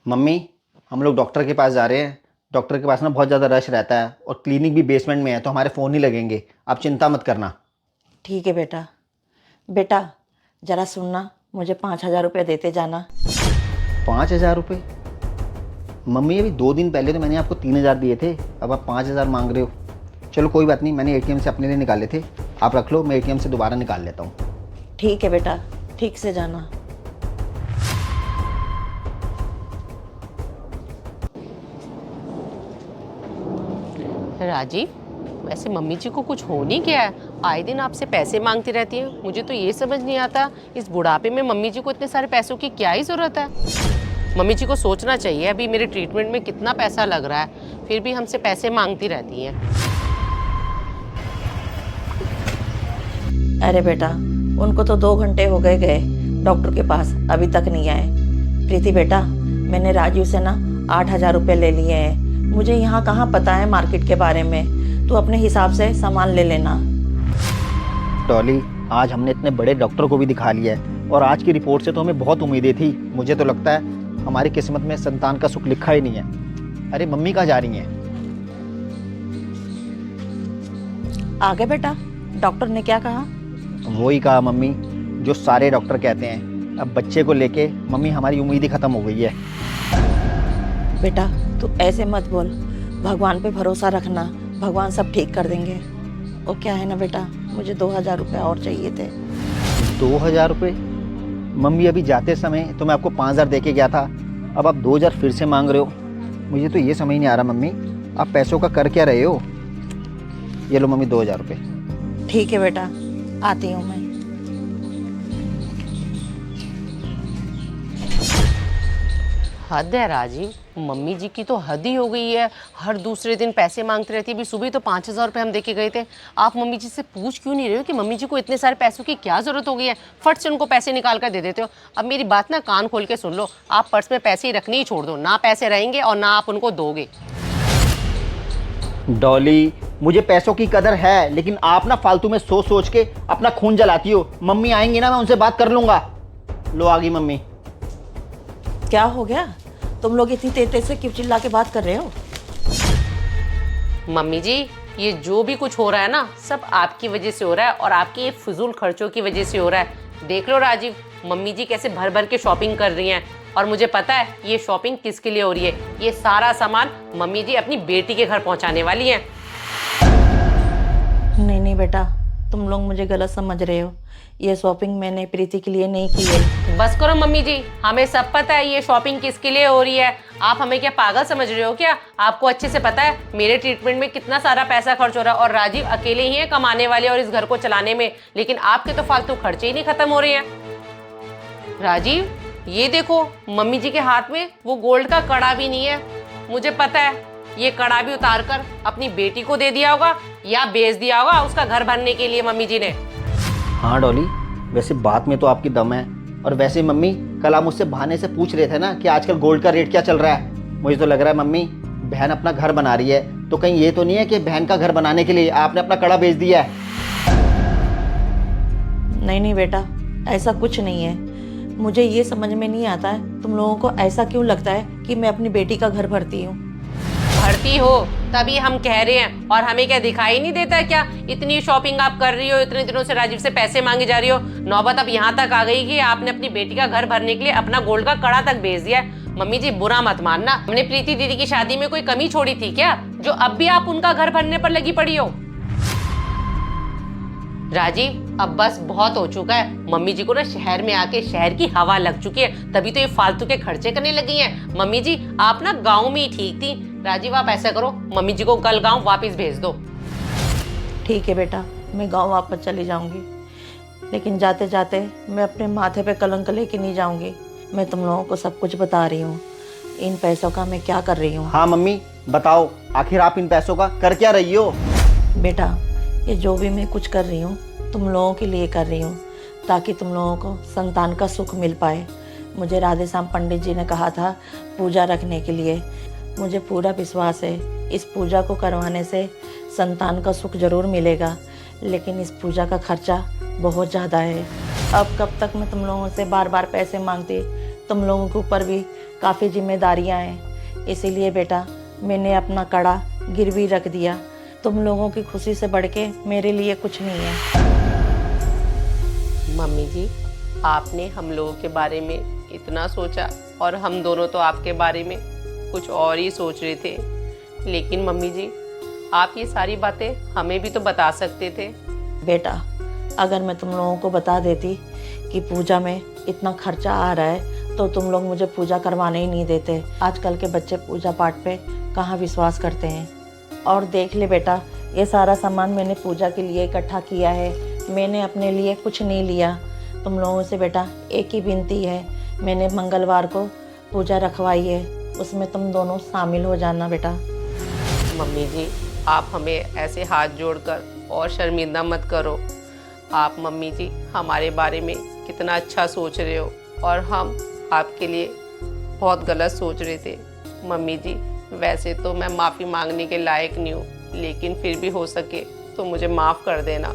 Mummy, हम लोग doctor के पास जा रहे हैं। डॉक्टर के पास ना बहुत ज़्यादा रश रहता है और क्लिनिक भी बेसमेंट में है, तो हमारे फ़ोन ही लगेंगे। आप चिंता मत करना। ठीक है बेटा। बेटा जरा सुनना, मुझे 5,000 रुपये देते जाना। 5,000 रुपये? मम्मी, अभी 2 दिन पहले तो मैंने आपको 3,000 दिए थे, अब आप 5,000 मांग रहे हो। चलो कोई बात नहीं, मैंने एटीएम से अपने लिए निकाले थे। आप रख लो, मैं एटीएम से दोबारा निकाल लेता हूँ। ठीक है बेटा, ठीक से जाना। राजीव, वैसे मम्मी जी को कुछ हो नहीं गया है? आए दिन आपसे पैसे मांगती रहती हैं। मुझे तो ये समझ नहीं आता, इस बुढ़ापे में मम्मी जी को इतने सारे पैसों की क्या ही ज़रूरत है। मम्मी जी को सोचना चाहिए, अभी मेरे ट्रीटमेंट में कितना पैसा लग रहा है, फिर भी हमसे पैसे मांगती रहती हैं। अरे बेटा, उनको तो 2 घंटे हो गए गए डॉक्टर के पास, अभी तक नहीं आए। प्रीति बेटा, मैंने राजू से ना 8,000 रुपये ले लिए हैं। मुझे यहाँ कहाँ पता है मार्केट के बारे में, तू अपने हिसाब से सामान ले लेना। डॉली, आज हमने इतने बड़े डॉक्टर को भी दिखा लिया है और आज की रिपोर्ट से तो हमें बहुत उम्मीदें थी। मुझे तो लगता है हमारी किस्मत में संतान का सुख लिखा ही नहीं है। अरे मम्मी कहाँ जा रही हैं? आगे बेटा, डॉक्टर ने क्या कहा? वही कहा मम्मी, जो सारे डॉक्टर कहते हैं। अब बच्चे को लेके मम्मी हमारी उम्मीद ही खत्म हो गई है। बेटा तू ऐसे मत बोल, भगवान पे भरोसा रखना, भगवान सब ठीक कर देंगे। वो क्या है ना बेटा, मुझे 2,000 रुपये और चाहिए थे। 2,000 रुपये? मम्मी, अभी जाते समय तो मैं आपको 5,000 दे के गया था, अब आप 2,000 फिर से मांग रहे हो। मुझे तो ये समझ नहीं आ रहा मम्मी, आप पैसों का कर क्या रहे हो? ये लो मम्मी, 2,000 रुपये। ठीक है बेटा, आती हूँ मैं। हद है राजीव, मम्मी जी की तो हद ही हो गई है। हर दूसरे दिन पैसे मांगती रहती है। अभी सुबह तो 5,000 रुपये हम दे के गए थे। आप मम्मी जी से पूछ क्यों नहीं रहे हो कि मम्मी जी को इतने सारे पैसों की क्या ज़रूरत हो गई है? फट से उनको पैसे निकाल कर दे देते हो। अब मेरी बात ना कान खोल के सुन लो, आप पर्स में पैसे ही रखने ही छोड़ दो, ना पैसे रहेंगे और ना आप उनको दोगे। डॉली, मुझे पैसों की कदर है, लेकिन आप ना फालतू में सोच सोच के अपना खून जलाती हो। मम्मी आएंगी ना, मैं उनसे बात कर लूँगा। लो आ गई मम्मी। क्या हो गया? तुम लोग इतनी तेज से क्यों चिल्ला के बात कर रहे हो? मम्मी जी, ये जो भी कुछ हो रहा है ना, सब आपकी वजह से हो रहा है और आपकी ये फिजूल खर्चों की वजह से हो रहा है। देख लो राजीव, मम्मी जी कैसे भर भर के शॉपिंग कर रही हैं और मुझे पता है ये शॉपिंग किसके लिए हो रही है। ये सारा सामान मम्मी जी अपनी बेटी के घर पहुंचाने वाली हैं। नहीं नहीं बेटा, तुम लोग मुझे गलत समझ रहे हो। ये शॉपिंग मैंने प्रीति के लिए नहीं की है। बस करो मम्मी जी, हमें सब पता है ये शॉपिंग किसके लिए हो रही है। आप हमें क्या पागल समझ रहे हो क्या? आपको अच्छे से पता है मेरे ट्रीटमेंट में कितना सारा पैसा खर्च हो रहा है और राजीव अकेले ही है कमाने वाले और इस घर को चलाने में, लेकिन आपके तो फालतू खर्चे ही नहीं खत्म हो रहे हैं। राजीव, ये देखो मम्मी जी के हाथ में वो गोल्ड का कड़ा भी नहीं है। मुझे पता है ये कड़ा भी उतार कर अपनी बेटी को दे दिया होगा या बेच दिया होगा उसका घर भरने के लिए मम्मी जी ने। हाँ डॉली, वैसे बात में तो आपकी दम है। और वैसे मम्मी, कल आप मुझसे बहाने से पूछ रहे थे ना कि आजकल गोल्ड का रेट क्या चल रहा है। मुझे तो लग रहा है मम्मी, बहन अपना घर बना रही है, तो कहीं ये तो नहीं है कि बहन का घर बनाने के लिए आपने अपना कड़ा बेच दिया है? नहीं नहीं बेटा, ऐसा कुछ नहीं है। मुझे ये समझ में नहीं आता है तुम लोगों को ऐसा क्यों लगता है कि मैं अपनी बेटी का घर भरती हूँ। भरती हो तभी हम कह रहे हैं, और हमें क्या दिखाई नहीं देता क्या? इतनी शॉपिंग आप कर रही हो, इतने दिनों से राजीव से पैसे मांगे जा रही हो, नौबत अब यहाँ तक आ गई कि आपने अपनी बेटी का घर भरने के लिए अपना गोल्ड का कड़ा तक बेच दिया है। मम्मी जी बुरा मत मानना, हमने प्रीति दीदी की शादी में कोई कमी छोड़ी थी क्या जो अब भी आप उनका घर भरने पर लगी पड़ी हो? राजीव, अब बस बहुत हो चुका है। मम्मी जी को ना शहर में आके शहर की हवा लग चुकी है, तभी तो ये फालतू के खर्चे करने लगी हैं। मम्मी जी आप ना गांव में ही ठीक थी। राजीव आप ऐसा करो, मम्मी जी को कल गांव वापस भेज दो। ठीक है बेटा, मैं गांव वापस चली जाऊंगी, लेकिन जाते जाते मैं अपने माथे पे कलंक लेके नहीं जाऊंगी। मैं तुम लोगों को सब कुछ बता रही हूँ, इन पैसों का मैं क्या कर रही हूँ। हाँ मम्मी, बताओ आखिर आप इन पैसों का कर क्या रही हो? बेटा, ये जो भी मैं कुछ कर रही हूँ तुम लोगों के लिए कर रही हूँ, ताकि तुम लोगों को संतान का सुख मिल पाए। मुझे राधे श्याम पंडित जी ने कहा था पूजा रखने के लिए। मुझे पूरा विश्वास है इस पूजा को करवाने से संतान का सुख जरूर मिलेगा, लेकिन इस पूजा का खर्चा बहुत ज़्यादा है। अब कब तक मैं तुम लोगों से बार बार पैसे मांगती, तुम लोगों के ऊपर भी काफ़ी जिम्मेदारियां हैं, इसीलिए बेटा मैंने अपना कड़ा गिरवी रख दिया। तुम लोगों की खुशी से बढ़ के मेरे लिए कुछ नहीं है। मम्मी जी, आपने हम लोगों के बारे में इतना सोचा और हम दोनों तो आपके बारे में कुछ और ही सोच रहे थे। लेकिन मम्मी जी, आप ये सारी बातें हमें भी तो बता सकते थे। बेटा अगर मैं तुम लोगों को बता देती कि पूजा में इतना खर्चा आ रहा है तो तुम लोग मुझे पूजा करवाने ही नहीं देते। आजकल के बच्चे पूजा पाठ पे कहाँ विश्वास करते हैं। और देख ले बेटा, ये सारा सामान मैंने पूजा के लिए इकट्ठा किया है, मैंने अपने लिए कुछ नहीं लिया। तुम लोगों से बेटा एक ही विनती है, मैंने मंगलवार को पूजा रखवाई है, उसमें तुम दोनों शामिल हो जाना बेटा। मम्मी जी, आप हमें ऐसे हाथ जोड़कर और शर्मिंदा मत करो। आप मम्मी जी हमारे बारे में कितना अच्छा सोच रहे हो और हम आपके लिए बहुत गलत सोच रहे थे। मम्मी जी, वैसे तो मैं माफ़ी मांगने के लायक नहीं हूँ, लेकिन फिर भी हो सके तो मुझे माफ़ कर देना।